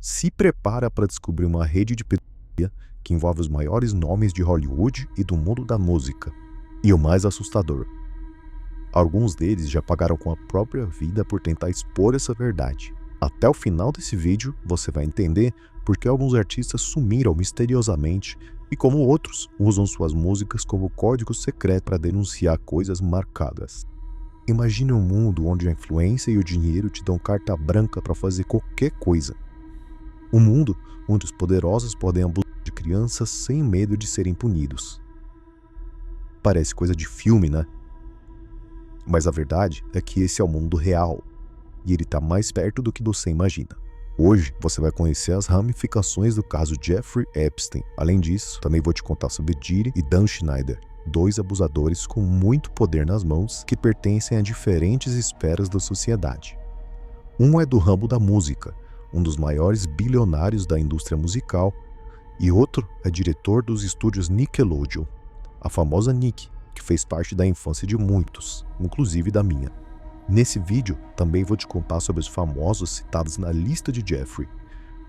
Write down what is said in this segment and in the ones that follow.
Se prepara para descobrir uma rede de pedofilia que envolve os maiores nomes de Hollywood e do mundo da música. E o mais assustador, alguns deles já pagaram com a própria vida por tentar expor essa verdade. Até o final desse vídeo, você vai entender por que alguns artistas sumiram misteriosamente e como outros usam suas músicas como código secreto para denunciar coisas marcadas. Imagine um mundo onde a influência e o dinheiro te dão carta branca para fazer qualquer coisa. Um mundo onde os poderosos podem abusar de crianças sem medo de serem punidos. Parece coisa de filme, né? Mas a verdade é que esse é o mundo real, e ele está mais perto do que você imagina. Hoje você vai conhecer as ramificações do caso Jeffrey Epstein. Além disso, também vou te contar sobre Diddy e Dan Schneider, dois abusadores com muito poder nas mãos que pertencem a diferentes esferas da sociedade. Um é do ramo da música, um dos maiores bilionários da indústria musical, e outro é diretor dos estúdios Nickelodeon, a famosa Nick, que fez parte da infância de muitos, inclusive da minha. Nesse vídeo, também vou te contar sobre os famosos citados na lista de Jeffrey.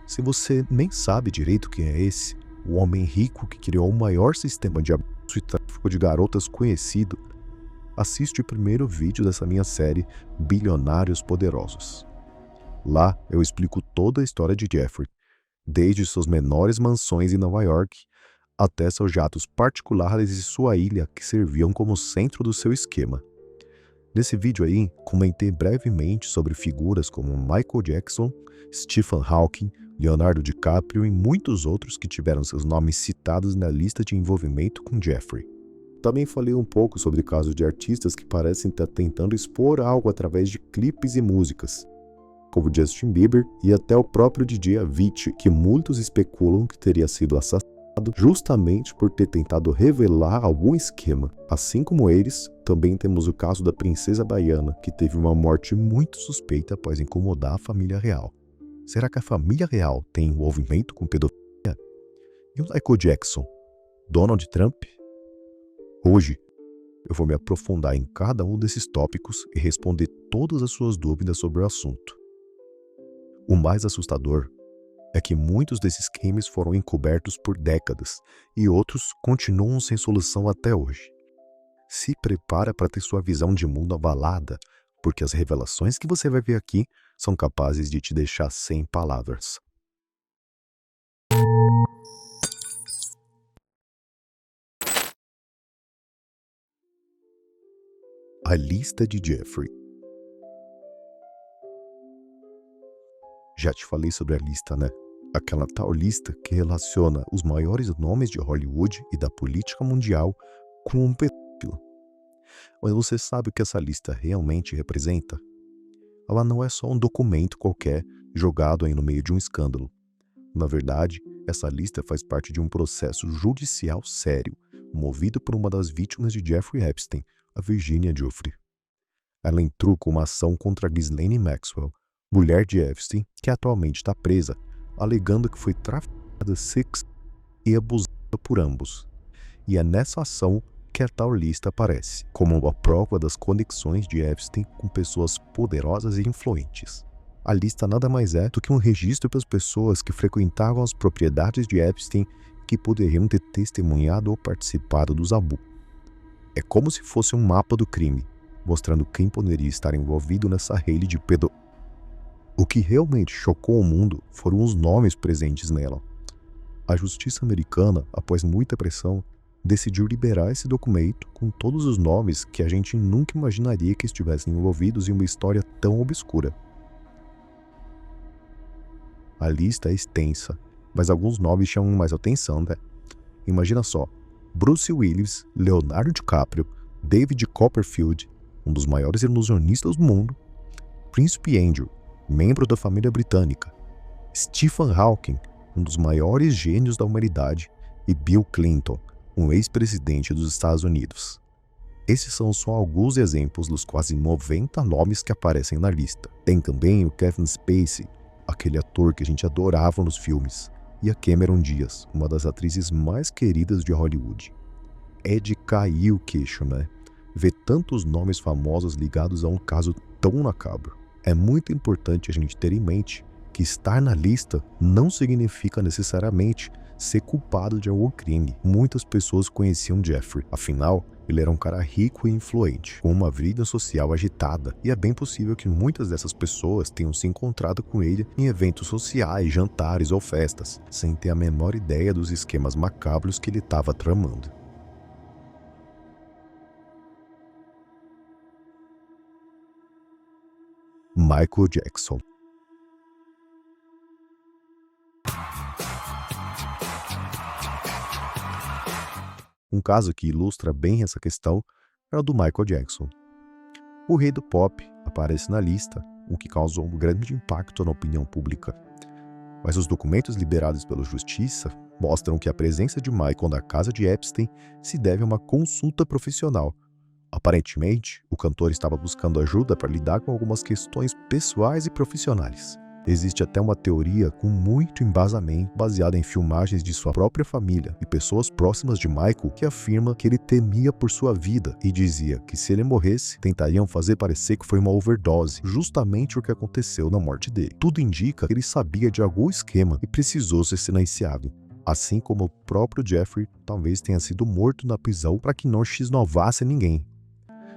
Se você nem sabe direito quem é esse, o homem rico que criou o maior sistema de abuso e tráfico de garotas conhecido, assiste o primeiro vídeo dessa minha série Bilionários Poderosos. Lá eu explico toda a história de Jeffrey, desde suas menores mansões em Nova York até seus jatos particulares e sua ilha que serviam como centro do seu esquema. Nesse vídeo aí, comentei brevemente sobre figuras como Michael Jackson, Stephen Hawking, Leonardo DiCaprio e muitos outros que tiveram seus nomes citados na lista de envolvimento com Jeffrey. Também falei um pouco sobre casos de artistas que parecem estar tentando expor algo através de clipes e músicas, como Justin Bieber e até o próprio DJ Avicii, que muitos especulam que teria sido assassinado justamente por ter tentado revelar algum esquema. Assim como eles, também temos o caso da princesa baiana, que teve uma morte muito suspeita após incomodar a família real. Será que a família real tem envolvimento com pedofilia? E o Michael Jackson? Donald Trump? Hoje, eu vou me aprofundar em cada um desses tópicos e responder todas as suas dúvidas sobre o assunto. O mais assustador é que muitos desses crimes foram encobertos por décadas e outros continuam sem solução até hoje. Se prepara para ter sua visão de mundo abalada, porque as revelações que você vai ver aqui são capazes de te deixar sem palavras. A lista de Jeffrey. Já te falei sobre a lista, né? Aquela tal lista que relaciona os maiores nomes de Hollywood e da política mundial com um pedófilo. Mas você sabe o que essa lista realmente representa? Ela não é só um documento qualquer jogado aí no meio de um escândalo. Na verdade, essa lista faz parte de um processo judicial sério, movido por uma das vítimas de Jeffrey Epstein, a Virginia Giuffre. Ela entrou com uma ação contra Ghislaine Maxwell, mulher de Epstein, que atualmente está presa, alegando que foi traficada sexualmente e abusada por ambos. E é nessa ação que a tal lista aparece, como uma prova das conexões de Epstein com pessoas poderosas e influentes. A lista nada mais é do que um registro das pessoas que frequentavam as propriedades de Epstein que poderiam ter testemunhado ou participado dos abusos. É como se fosse um mapa do crime, mostrando quem poderia estar envolvido nessa rede de pedofilia. O que realmente chocou o mundo foram os nomes presentes nela. A justiça americana, após muita pressão, decidiu liberar esse documento com todos os nomes que a gente nunca imaginaria que estivessem envolvidos em uma história tão obscura. A lista é extensa, mas alguns nomes chamam mais atenção, né? Imagina só, Bruce Willis, Leonardo DiCaprio, David Copperfield, um dos maiores ilusionistas do mundo, Príncipe Andrew, membro da família britânica, Stephen Hawking, um dos maiores gênios da humanidade, e Bill Clinton, um ex-presidente dos Estados Unidos. Esses são só alguns exemplos dos quase 90 nomes que aparecem na lista. Tem também o Kevin Spacey, aquele ator que a gente adorava nos filmes, e a Cameron Diaz, uma das atrizes mais queridas de Hollywood. É de cair o queixo, né? Ver tantos nomes famosos ligados a um caso tão macabro. É muito importante a gente ter em mente que estar na lista não significa necessariamente ser culpado de algum crime. Muitas pessoas conheciam Jeffrey, afinal, ele era um cara rico e influente, com uma vida social agitada, e é bem possível que muitas dessas pessoas tenham se encontrado com ele em eventos sociais, jantares ou festas, sem ter a menor ideia dos esquemas macabros que ele estava tramando. Michael Jackson. Um caso que ilustra bem essa questão é o do Michael Jackson. O rei do pop aparece na lista, o que causou um grande impacto na opinião pública. Mas os documentos liberados pela justiça mostram que a presença de Michael na casa de Epstein se deve a uma consulta profissional. Aparentemente, o cantor estava buscando ajuda para lidar com algumas questões pessoais e profissionais. Existe até uma teoria com muito embasamento baseada em filmagens de sua própria família e pessoas próximas de Michael que afirma que ele temia por sua vida e dizia que se ele morresse, tentariam fazer parecer que foi uma overdose, justamente o que aconteceu na morte dele. Tudo indica que ele sabia de algum esquema e precisou ser silenciado. Assim como o próprio Jeffrey talvez tenha sido morto na prisão para que não x-novasse ninguém.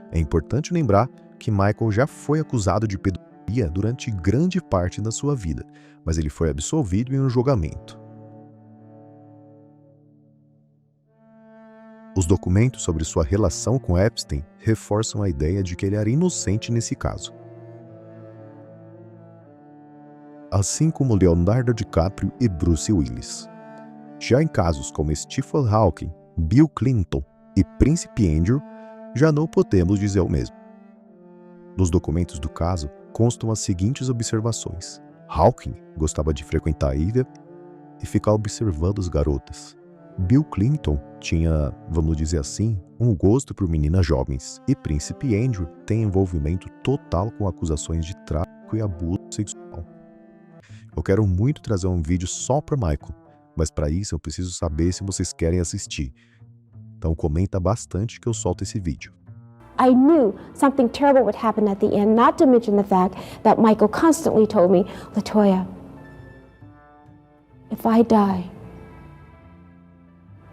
É importante lembrar que Michael já foi acusado de pedofilia durante grande parte da sua vida, mas ele foi absolvido em um julgamento. Os documentos sobre sua relação com Epstein reforçam a ideia de que ele era inocente nesse caso. Assim como Leonardo DiCaprio e Bruce Willis. Já em casos como Stephen Hawking, Bill Clinton e Príncipe Andrew, já não podemos dizer o mesmo. Nos documentos do caso constam as seguintes observações. Hawking gostava de frequentar a ilha e ficar observando as garotas. Bill Clinton tinha, vamos dizer assim, um gosto por meninas jovens. E Príncipe Andrew tem envolvimento total com acusações de tráfico e abuso sexual. Eu quero muito trazer um vídeo só para Michael, mas para isso eu preciso saber se vocês querem assistir. Então comenta bastante que eu solto esse vídeo. I knew something terrible would happen at the end, not to mention the fact that Michael constantly told me, LaToya, if I die,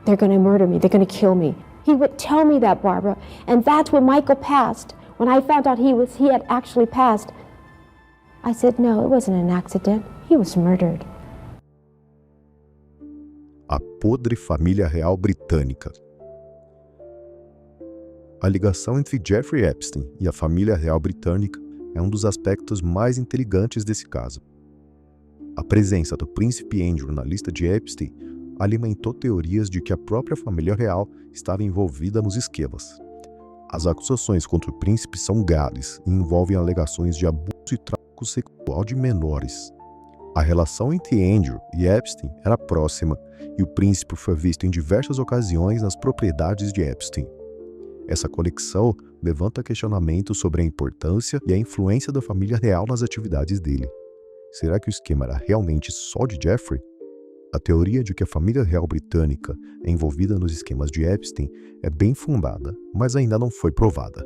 they're going to murder me, they're going to kill me. He would tell me that, Barbara, and that's when Michael passed. When I found out he had actually passed, I said, no, it wasn't an accident. He was murdered. A podre família real britânica. A ligação entre Jeffrey Epstein e a família real britânica é um dos aspectos mais intrigantes desse caso. A presença do príncipe Andrew na lista de Epstein alimentou teorias de que a própria família real estava envolvida nos esquemas. As acusações contra o príncipe são graves e envolvem alegações de abuso e tráfico sexual de menores. A relação entre Andrew e Epstein era próxima e o príncipe foi visto em diversas ocasiões nas propriedades de Epstein. Essa conexão levanta questionamentos sobre a importância e a influência da família real nas atividades dele. Será que o esquema era realmente só de Jeffrey? A teoria de que a família real britânica é envolvida nos esquemas de Epstein é bem fundada, mas ainda não foi provada.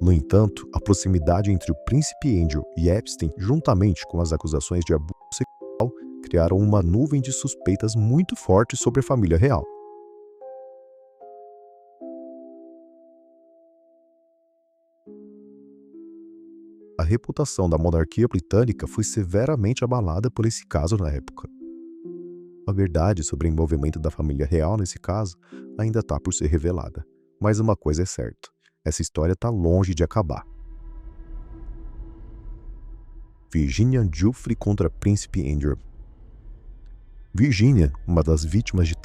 No entanto, a proximidade entre o príncipe Andrew e Epstein, juntamente com as acusações de abuso sexual, criaram uma nuvem de suspeitas muito forte sobre a família real. A reputação da monarquia britânica foi severamente abalada por esse caso na época. A verdade sobre o envolvimento da família real nesse caso ainda está por ser revelada. Mas uma coisa é certa, essa história está longe de acabar. Virginia Giuffre contra Príncipe Andrew. Virginia, uma das vítimas de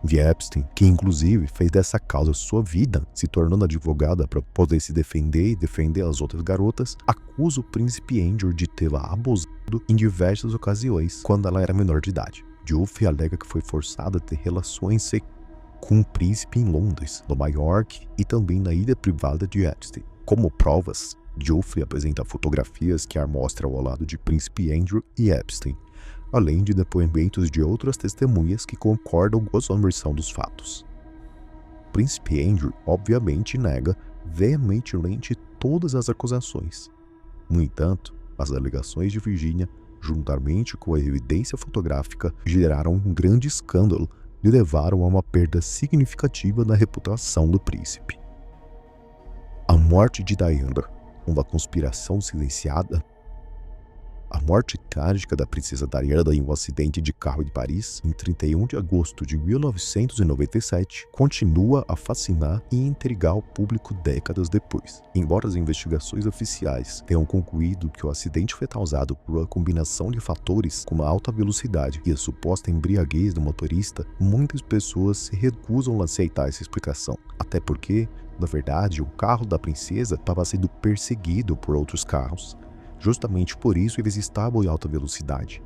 de Epstein, que inclusive fez dessa causa sua vida, se tornando advogada para poder se defender e defender as outras garotas, acusa o príncipe Andrew de tê-la abusado em diversas ocasiões quando ela era menor de idade. Giuffre alega que foi forçada a ter relações sexuais com um príncipe em Londres, Nova York e também na ilha privada de Epstein. Como provas, Giuffre apresenta fotografias que a mostram ao lado de príncipe Andrew e Epstein, além de depoimentos de outras testemunhas que concordam com a sua versão dos fatos. O príncipe Andrew, obviamente, nega veementemente todas as acusações. No entanto, As alegações de Virginia, juntamente com a evidência fotográfica, geraram um grande escândalo e levaram a uma perda significativa na reputação do príncipe. A morte de Diana, uma conspiração silenciada. A morte trágica da princesa Diana em um acidente de carro de Paris, em 31 de agosto de 1997, continua a fascinar e intrigar o público décadas depois. Embora as investigações oficiais tenham concluído que o acidente foi causado por uma combinação de fatores como a alta velocidade e a suposta embriaguez do motorista, muitas pessoas se recusam a aceitar essa explicação. Até porque, na verdade, o carro da princesa estava sendo perseguido por outros carros. Justamente por isso eles estavam em alta velocidade.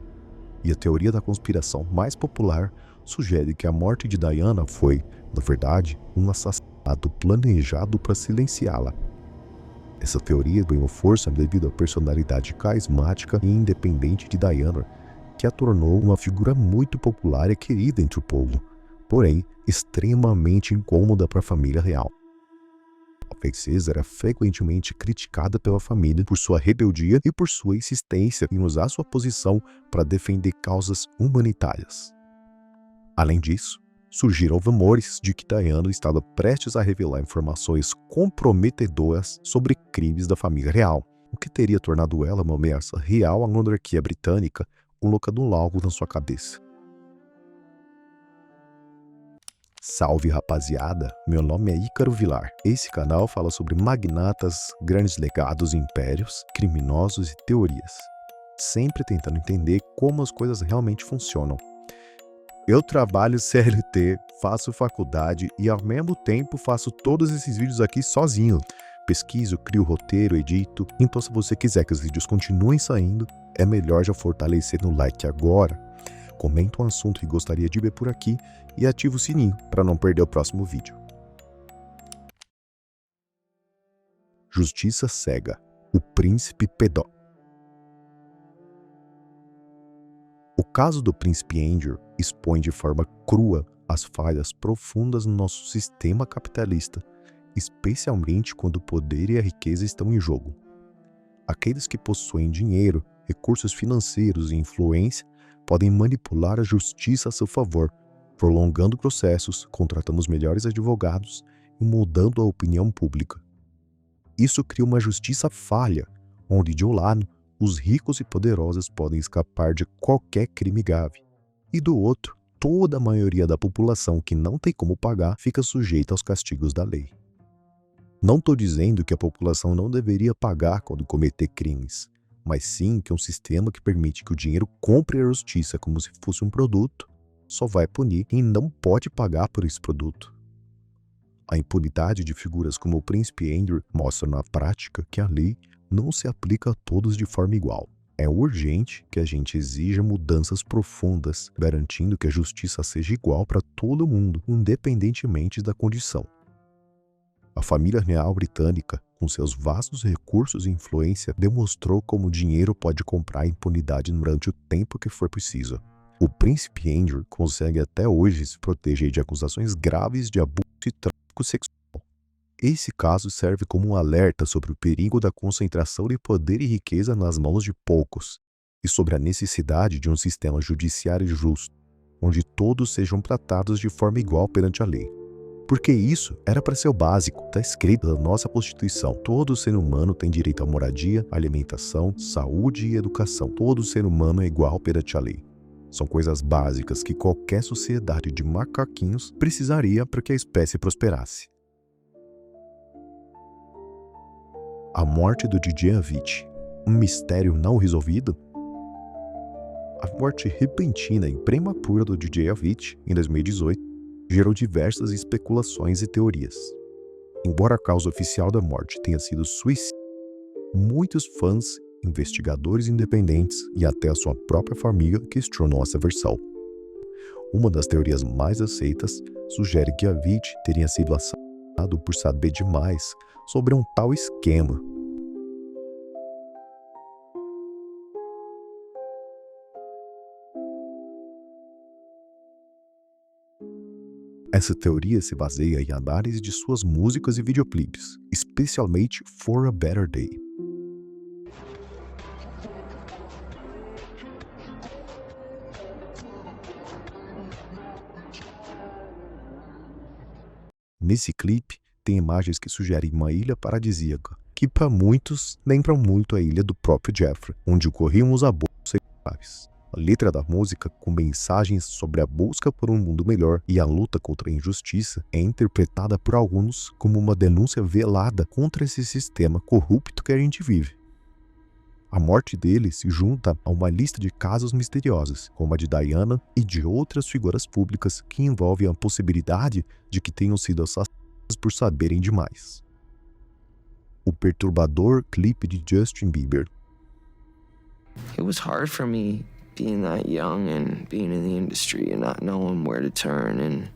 E a teoria da conspiração mais popular sugere que a morte de Diana foi, na verdade, um assassinato planejado para silenciá-la. Essa teoria ganhou força devido à personalidade carismática e independente de Diana, que a tornou uma figura muito popular e querida entre o povo, porém extremamente incômoda para a família real. A princesa era frequentemente criticada pela família por sua rebeldia e por sua insistência em usar sua posição para defender causas humanitárias. Além disso, surgiram rumores de que Diana estava prestes a revelar informações comprometedoras sobre crimes da família real, o que teria tornado ela uma ameaça real à monarquia britânica, colocando algo na sua cabeça. Salve rapaziada, meu nome é Ícaro Vilar. Esse canal fala sobre magnatas, grandes legados e impérios, criminosos e teorias, sempre tentando entender como as coisas realmente funcionam. Eu trabalho CLT, faço faculdade e ao mesmo tempo faço todos esses vídeos aqui sozinho. Pesquiso, crio roteiro, edito, então se você quiser que os vídeos continuem saindo, é melhor já fortalecer no like agora. Comenta um assunto que gostaria de ver por aqui e ativa o sininho para não perder o próximo vídeo. Justiça cega. O príncipe pedó. O caso do príncipe Andrew expõe de forma crua as falhas profundas no nosso sistema capitalista, especialmente quando o poder e a riqueza estão em jogo. Aqueles que possuem dinheiro, recursos financeiros e influência podem manipular a justiça a seu favor, prolongando processos, contratando os melhores advogados e mudando a opinião pública. Isso cria uma justiça falha, onde de um lado, os ricos e poderosos podem escapar de qualquer crime grave, e do outro, toda a maioria da população que não tem como pagar fica sujeita aos castigos da lei. Não estou dizendo que a população não deveria pagar quando cometer crimes, mas sim que um sistema que permite que o dinheiro compre a justiça como se fosse um produto, só vai punir quem não pode pagar por esse produto. A impunidade de figuras como o príncipe Andrew mostra na prática que a lei não se aplica a todos de forma igual. É urgente que a gente exija mudanças profundas, garantindo que a justiça seja igual para todo mundo, independentemente da condição. A família real britânica, com seus vastos recursos e influência, demonstrou como o dinheiro pode comprar a impunidade durante o tempo que for preciso. O príncipe Andrew consegue até hoje se proteger de acusações graves de abuso e tráfico sexual. Esse caso serve como um alerta sobre o perigo da concentração de poder e riqueza nas mãos de poucos, e sobre a necessidade de um sistema judiciário justo, onde todos sejam tratados de forma igual perante a lei. Porque isso era para ser o básico, está escrito na nossa Constituição. Todo ser humano tem direito à moradia, alimentação, saúde e educação. Todo ser humano é igual perante a lei. São coisas básicas que qualquer sociedade de macaquinhos precisaria para que a espécie prosperasse. A morte do DJ Avicii, um mistério não resolvido? A morte repentina e prematura do DJ Avicii, em 2018, gerou diversas especulações e teorias. Embora a causa oficial da morte tenha sido suicídio, muitos fãs, investigadores independentes e até a sua própria família questionam essa versão. Uma das teorias mais aceitas sugere que Avicii teria sido assassinado por saber demais sobre um tal esquema. Essa teoria se baseia em análise de suas músicas e videoclipes, especialmente For a Better Day. Nesse clipe, tem imagens que sugerem uma ilha paradisíaca, que para muitos lembram muito a ilha do próprio Jeffrey, onde ocorriam os abusos sexuais. A letra da música, com mensagens sobre a busca por um mundo melhor e a luta contra a injustiça, é interpretada por alguns como uma denúncia velada contra esse sistema corrupto que a gente vive. A morte dele se junta a uma lista de casos misteriosos, como a de Diana e de outras figuras públicas que envolvem a possibilidade de que tenham sido assassinadas por saberem demais. O perturbador clipe de Justin Bieber. It was hard for me being that young and being in the industry and not knowing where to turn and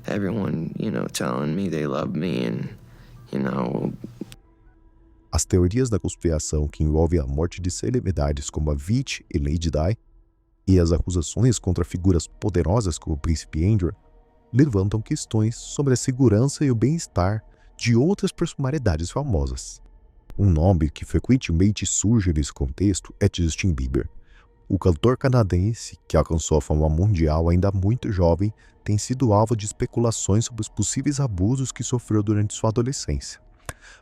everyone, telling me they love me and, As teorias da conspiração que envolvem a morte de celebridades como a Avicii e Lady Di e as acusações contra figuras poderosas como o príncipe Andrew levantam questões sobre a segurança e o bem-estar de outras personalidades famosas. Um nome que frequentemente surge nesse contexto é Justin Bieber. O cantor canadense, que alcançou a fama mundial ainda muito jovem, tem sido alvo de especulações sobre os possíveis abusos que sofreu durante sua adolescência.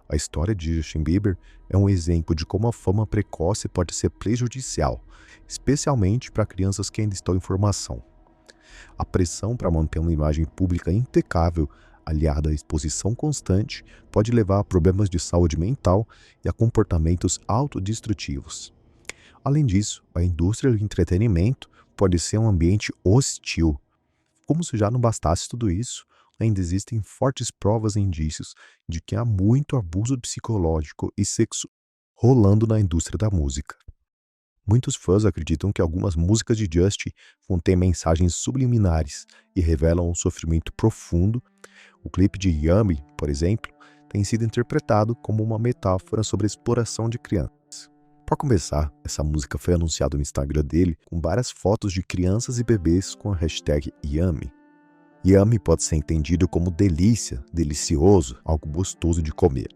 A história de Justin Bieber é um exemplo de como a fama precoce pode ser prejudicial, especialmente para crianças que ainda estão em formação. A pressão para manter uma imagem pública impecável, aliada à exposição constante, pode levar a problemas de saúde mental e a comportamentos autodestrutivos. Além disso, a indústria do entretenimento pode ser um ambiente hostil. Como se já não bastasse tudo isso, ainda existem fortes provas e indícios de que há muito abuso psicológico e sexual rolando na indústria da música. Muitos fãs acreditam que algumas músicas de Justin contêm mensagens subliminares e revelam um sofrimento profundo. O clipe de Yummy, por exemplo, tem sido interpretado como uma metáfora sobre a exploração de crianças. Para começar, essa música foi anunciada no Instagram dele com várias fotos de crianças e bebês com a hashtag Yummy. Yummy pode ser entendido como delícia, delicioso, algo gostoso de comer.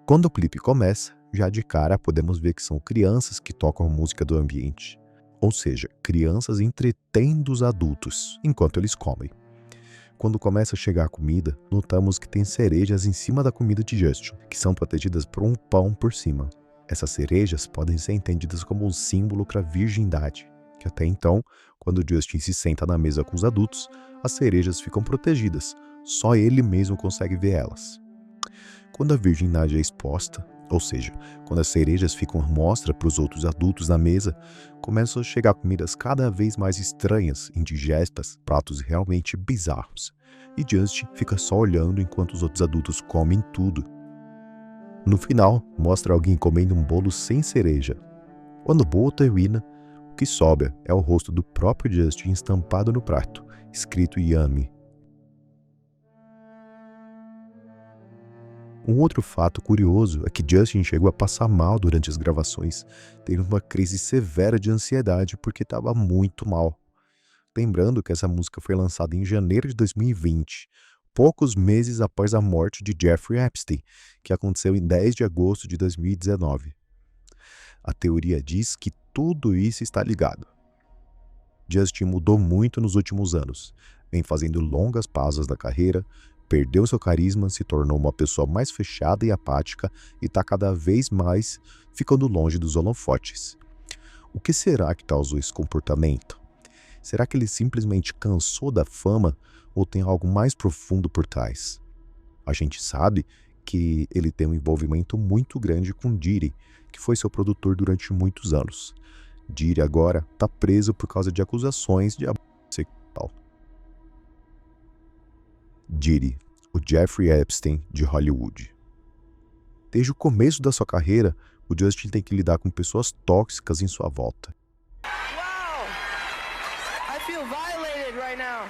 Quando o clipe começa, já de cara podemos ver que são crianças que tocam a música do ambiente, ou seja, crianças entretendo os adultos enquanto eles comem. Quando começa a chegar a comida, notamos que tem cerejas em cima da comida de Justin, que são protegidas por um pão por cima. Essas cerejas podem ser entendidas como um símbolo para a virgindade, que até então, quando Justin se senta na mesa com os adultos, as cerejas ficam protegidas, só ele mesmo consegue ver elas. Quando a virgindade é exposta, ou seja, quando as cerejas ficam à mostra para os outros adultos na mesa, começam a chegar comidas cada vez mais estranhas, indigestas, pratos realmente bizarros. E Justin fica só olhando enquanto os outros adultos comem tudo. No final, mostra alguém comendo um bolo sem cereja. Quando o bolo termina, o que sobra é o rosto do próprio Justin estampado no prato, escrito Yummy. Um outro fato curioso é que Justin chegou a passar mal durante as gravações, tendo uma crise severa de ansiedade porque estava muito mal. Lembrando que essa música foi lançada em janeiro de 2020, poucos meses após a morte de Jeffrey Epstein, que aconteceu em 10 de agosto de 2019. A teoria diz que tudo isso está ligado. Justin mudou muito nos últimos anos, vem fazendo longas pausas na carreira, perdeu seu carisma, se tornou uma pessoa mais fechada e apática e está cada vez mais ficando longe dos holofotes. O que será que causou esse comportamento? Será que ele simplesmente cansou da fama ou tem algo mais profundo por trás? A gente sabe que ele tem um envolvimento muito grande com Diddy, que foi seu produtor durante muitos anos. Diddy agora está preso por causa de acusações de abuso sexual. Diddy, o Jeffrey Epstein de Hollywood. Desde o começo da sua carreira, o Justin tem que lidar com pessoas tóxicas em sua volta. Wow! I feel violated right now.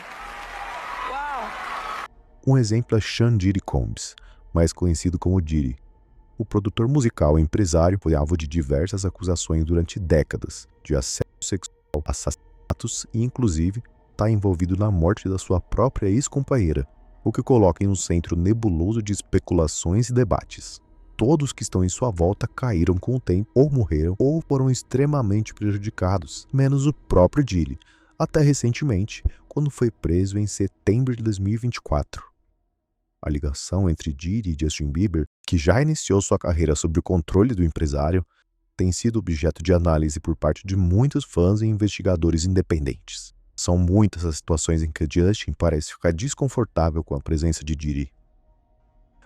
Wow! Um exemplo é Sean Diddy Combs, mais conhecido como Diddy. O produtor musical e empresário foi alvo de diversas acusações durante décadas de assédio sexual, assassinatos e, inclusive, está envolvido na morte da sua própria ex-companheira, o que coloca em um centro nebuloso de especulações e debates. Todos que estão em sua volta caíram com o tempo, ou morreram, ou foram extremamente prejudicados, menos o próprio Diddy, até recentemente, quando foi preso em setembro de 2024. A ligação entre Diddy e Justin Bieber, que já iniciou sua carreira sob o controle do empresário, tem sido objeto de análise por parte de muitos fãs e investigadores independentes. São muitas as situações em que Justin parece ficar desconfortável com a presença de Diddy.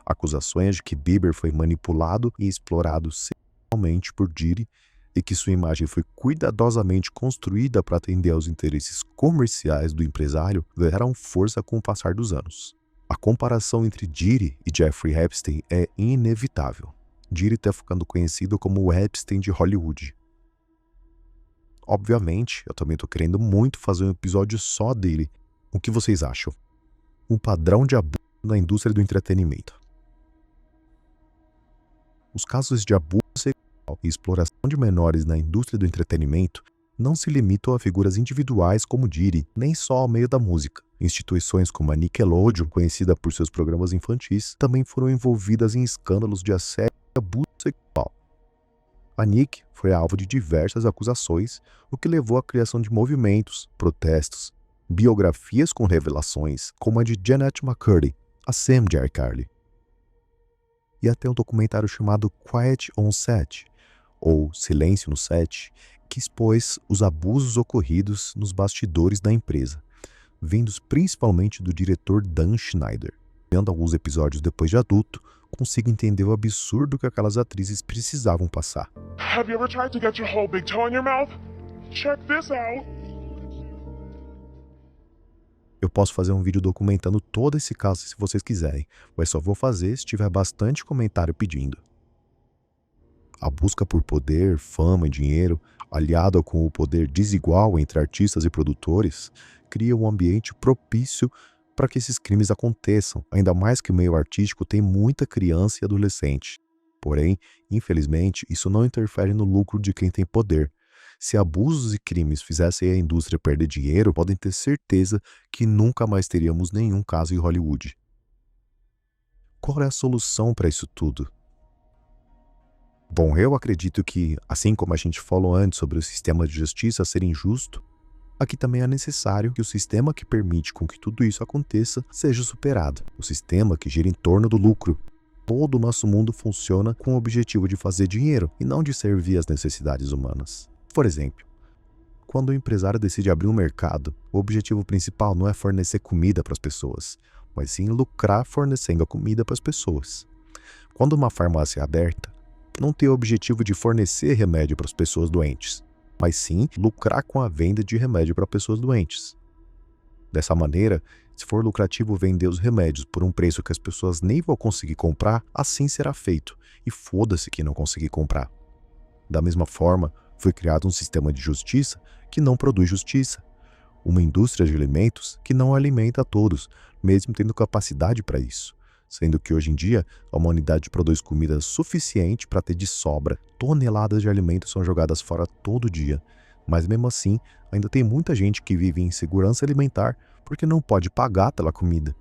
Acusações de que Bieber foi manipulado e explorado sexualmente por Diddy e que sua imagem foi cuidadosamente construída para atender aos interesses comerciais do empresário ganharam força com o passar dos anos. A comparação entre Diddy e Jeffrey Epstein é inevitável. Diddy está ficando conhecido como o Epstein de Hollywood. Obviamente, eu também estou querendo muito fazer um episódio só dele. O que vocês acham? Um padrão de abuso na indústria do entretenimento. Os casos de abuso sexual e exploração de menores na indústria do entretenimento não se limitam a figuras individuais como Diddy, nem só ao meio da música. Instituições como a Nickelodeon, conhecida por seus programas infantis, também foram envolvidas em escândalos de assédio e abuso sexual. A Nick foi alvo de diversas acusações, o que levou à criação de movimentos, protestos, biografias com revelações, como a de Janet McCurdy, a Sam de iCarly. E até um documentário chamado Quiet on Set, ou Silêncio no Set, que expôs os abusos ocorridos nos bastidores da empresa, vindos principalmente do diretor Dan Schneider. Vendo alguns episódios depois de adulto, consigo entender o absurdo que aquelas atrizes precisavam passar. Have you ever tried to get your whole big toe in your mouth? Check this out. Eu posso fazer um vídeo documentando todo esse caso se vocês quiserem, mas só vou fazer se tiver bastante comentário pedindo. A busca por poder, fama e dinheiro, aliado com o poder desigual entre artistas e produtores, cria um ambiente propício para que esses crimes aconteçam, ainda mais que o meio artístico tem muita criança e adolescente. Porém, infelizmente, isso não interfere no lucro de quem tem poder. Se abusos e crimes fizessem a indústria perder dinheiro, podem ter certeza que nunca mais teríamos nenhum caso em Hollywood. Qual é a solução para isso tudo? Bom, eu acredito que, assim como a gente falou antes sobre o sistema de justiça ser injusto, aqui também é necessário que o sistema que permite com que tudo isso aconteça seja superado. O sistema que gira em torno do lucro. Todo o nosso mundo funciona com o objetivo de fazer dinheiro e não de servir às necessidades humanas. Por exemplo, quando o empresário decide abrir um mercado, o objetivo principal não é fornecer comida para as pessoas, mas sim lucrar fornecendo a comida para as pessoas. Quando uma farmácia é aberta, não tem o objetivo de fornecer remédio para as pessoas doentes, mas sim lucrar com a venda de remédio para pessoas doentes. Dessa maneira, se for lucrativo vender os remédios por um preço que as pessoas nem vão conseguir comprar, assim será feito, e foda-se quem não conseguir comprar. Da mesma forma, foi criado um sistema de justiça que não produz justiça, uma indústria de alimentos que não alimenta a todos, mesmo tendo capacidade para isso, sendo que hoje em dia a humanidade produz comida suficiente para ter de sobra. Toneladas de alimentos são jogadas fora todo dia, mas mesmo assim ainda tem muita gente que vive em insegurança alimentar porque não pode pagar pela comida.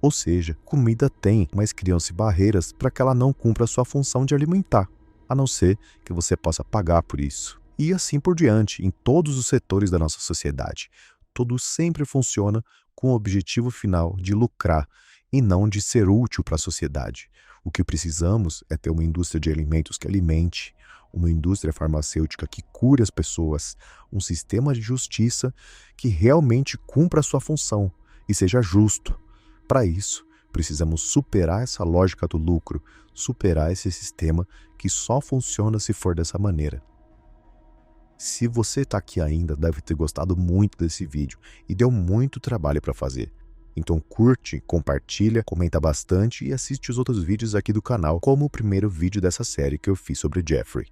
Ou seja, comida tem, mas criam-se barreiras para que ela não cumpra sua função de alimentar, a não ser que você possa pagar por isso. E assim por diante, em todos os setores da nossa sociedade. Tudo sempre funciona com o objetivo final de lucrar e não de ser útil para a sociedade. O que precisamos é ter uma indústria de alimentos que alimente, uma indústria farmacêutica que cure as pessoas, um sistema de justiça que realmente cumpra a sua função e seja justo. Para isso, precisamos superar essa lógica do lucro, superar esse sistema que só funciona se for dessa maneira. Se você está aqui ainda, deve ter gostado muito desse vídeo e deu muito trabalho para fazer. Então curte, compartilha, comenta bastante e assiste os outros vídeos aqui do canal, como o primeiro vídeo dessa série que eu fiz sobre Jeffrey.